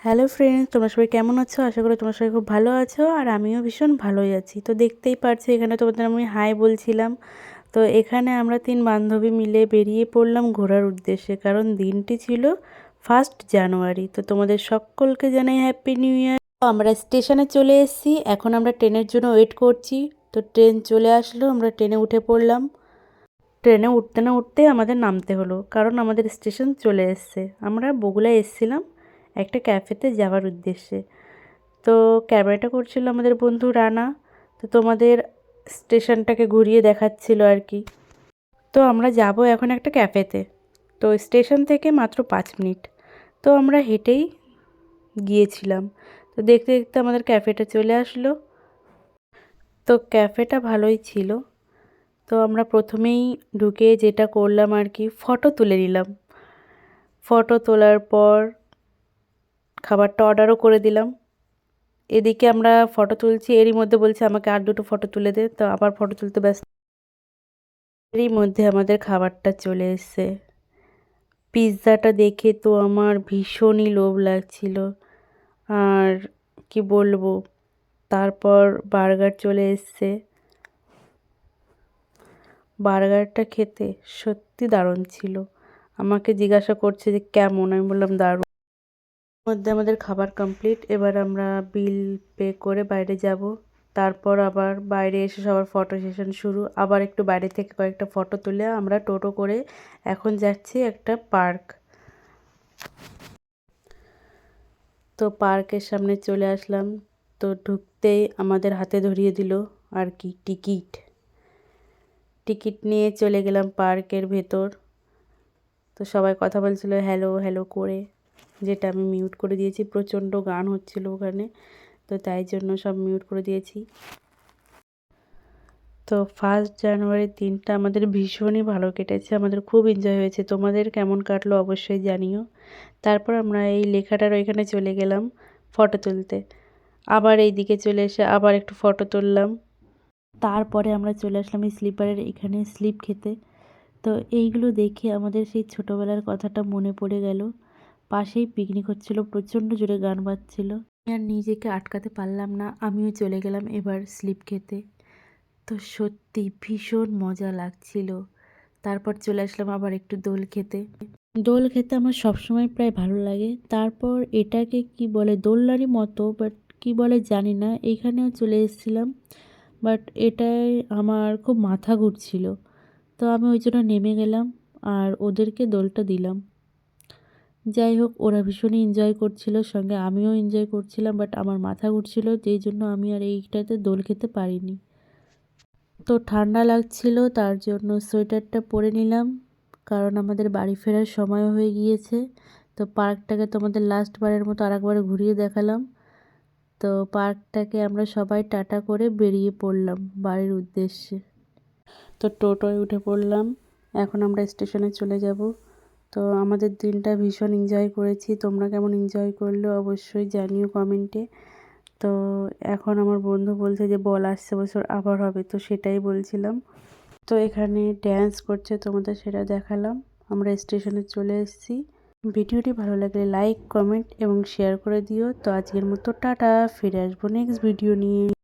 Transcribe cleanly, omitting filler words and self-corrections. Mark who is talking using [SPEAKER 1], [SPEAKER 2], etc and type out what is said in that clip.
[SPEAKER 1] Hello friends, তোমরা সবাই কেমন আছো? আশা করি তোমরা সবাই খুব ভালো আছো আর আমিও ভীষণ ভালোই আছি। তো দেখতেই পারছো এখানে তোমাদের আমি হাই বলছিলাম। তো এখানে আমরা 3 বান্ধবী মিলে বেরিয়ে পড়লাম ঘোরার উদ্দেশ্যে, কারণ দিনটি ছিল 1 জানুয়ারি। তো তোমাদের সকলকে জানাই হ্যাপি নিউ ইয়ার। আমরা স্টেশনে চলে এসেছি, এখন আমরা ট্রেনের জন্য ওয়েট করছি। তো ট্রেন চলে আসলো, আমরা ট্রেনে উঠে পড়লাম। ট্রেনে উঠতে না উঠতে আমাদের নামতে হলো, কারণ আমাদের স্টেশন চলে এসছে। আমরা বগুড়ায় এসেছিলাম একটা ক্যাফেতে যাওয়ার উদ্দেশ্যে। তো ক্যামেরাটা করছিল আমাদের বন্ধু রানা। তো তোমাদের স্টেশনটাকে ঘুরিয়ে দেখাচ্ছিল আর কি। তো আমরা যাব এখন একটা ক্যাফেতে। তো স্টেশন থেকে মাত্র 5 মিনিট। তো আমরা হেঁটেই গিয়েছিলাম। তো দেখতে দেখতে আমাদের ক্যাফেটা চলে আসলো। তো ক্যাফেটা ভালোই ছিল। তো আমরা প্রথমেই ঢুকে যেটা করলাম আর কি, ফটো তুলে নিলাম। ফটো তোলার পর খাবারটা অর্ডারও করে দিলাম। এদিকে আমরা ফটো তুলছি, এরই মধ্যে বলছে আমাকে আর 2টো ফটো তুলে দে। তো আবার ফটো তুলতে ব্যস্ত। এরই মধ্যে আমাদের খাবারটা চলে এসেছে। পিৎজাটা দেখে তো আমার ভীষণই লোভ লাগছিল, আর কি বলবো। তারপর বার্গার চলে এসেছে। বার্গারটা খেতে সত্যি দারুণ ছিল। আমাকে জিজ্ঞাসা করছে যে কেমন, আমি বললাম দারুণ। মধ্যে আমাদের খাবার কমপ্লিট। এবার আমরা বিল পে করে বাইরে যাব। তারপর আবার বাইরে এসে সবার ফটো সেশন শুরু। আবার একটু বাইরে থেকে কয়েকটা ফটো তুলে আমরা টোটো করে এখন যাচ্ছি একটা পার্ক। তো পার্কের সামনে চলে আসলাম। তো ঢুকতেই আমাদের হাতে ধরিয়ে দিল আর কি টিকিট। টিকিট নিয়ে চলে গেলাম পার্কের ভেতর। তো সবাই কথা বলছিল হ্যালো হ্যালো করে, যেটা আমি মিউট করে দিয়েছি। প্রচণ্ড গান হচ্ছিল ওখানে, তো তাই জন্য সব মিউট করে দিয়েছি। তো 1 জানুয়ারির দিনটা আমাদের ভীষণই ভালো কেটেছে, আমাদের খুব এনজয় হয়েছে। তোমাদের কেমন কাটলো অবশ্যই জানিও। তারপর আমরা এই লেখাটার ওইখানে চলে গেলাম ফটো তুলতে। আবার এই দিকে চলে এসে আবার একটু ফটো তুললাম। তারপরে আমরা চলে আসলাম এই স্লিপারের এখানে স্লিপ খেতে। তো এইগুলো দেখে আমাদের সেই ছোটোবেলার কথাটা মনে পড়ে গেল। পাশেই পিকনিক হচ্ছিল, প্রচণ্ড জোরে গান বাজছিল। আর নিজেকে আটকাতে পারলাম না, আমিও চলে গেলাম এবার স্লিপ খেতে। তো সত্যি ভীষণ মজা লাগছিল। তারপর চলে আসলাম আবার একটু দোল খেতে। দোল খেতে আমার সবসময় প্রায় ভালো লাগে। তারপর এটাকে কি বলে, দোলনারই মতো, বাট কি বলে জানি না। এইখানেও চলে এসেছিলাম, বাট এটাই আমার খুব মাথা ঘুরছিল। তো আমি ওই জন্য নেমে গেলাম আর ওদেরকে দোলটা দিলাম। যাই হোক, ওরা ভীষণই এনজয় করছিল, সঙ্গে আমিও এনজয় করছিলাম, বাট আমার মাথা ঘুরছিল, যেই জন্য আমি আর এইটাতে দোল খেতে পারিনি। তো ঠান্ডা লাগছিল, তার জন্য সোয়েটারটা পরে নিলাম, কারণ আমাদের বাড়ি ফেরার সময় হয়ে গিয়েছে। তো পার্কটাকে তোমাদের লাস্টবারের মতো আরেকবার ঘুরিয়ে দেখালাম। তো পার্কটাকে আমরা সবাই টাটা করে বেরিয়ে পড়লাম বাড়ির উদ্দেশ্যে। তো টোটোয় উঠে পড়লাম, এখন আমরা স্টেশনে চলে যাব। তো আমাদের দিনটা ভীষণ এনজয় করেছি। তোমরা কেমন এনজয় করলে অবশ্যই জানিও কমেন্টে। তো এখন আমার বন্ধু বলছে যে বল আসছে বছর আবার হবে, তো সেটাই বলছিলাম। তো এখানে ড্যান্স করছে, তোমাদের সেটা দেখালাম। আমরা স্টেশনে চলে এসেছি। ভিডিওটি ভালো লাগলে লাইক, কমেন্ট এবং শেয়ার করে দিও। তো আজকের মতো টাটা, ফিরে আসবো নেক্সট ভিডিও নিয়ে।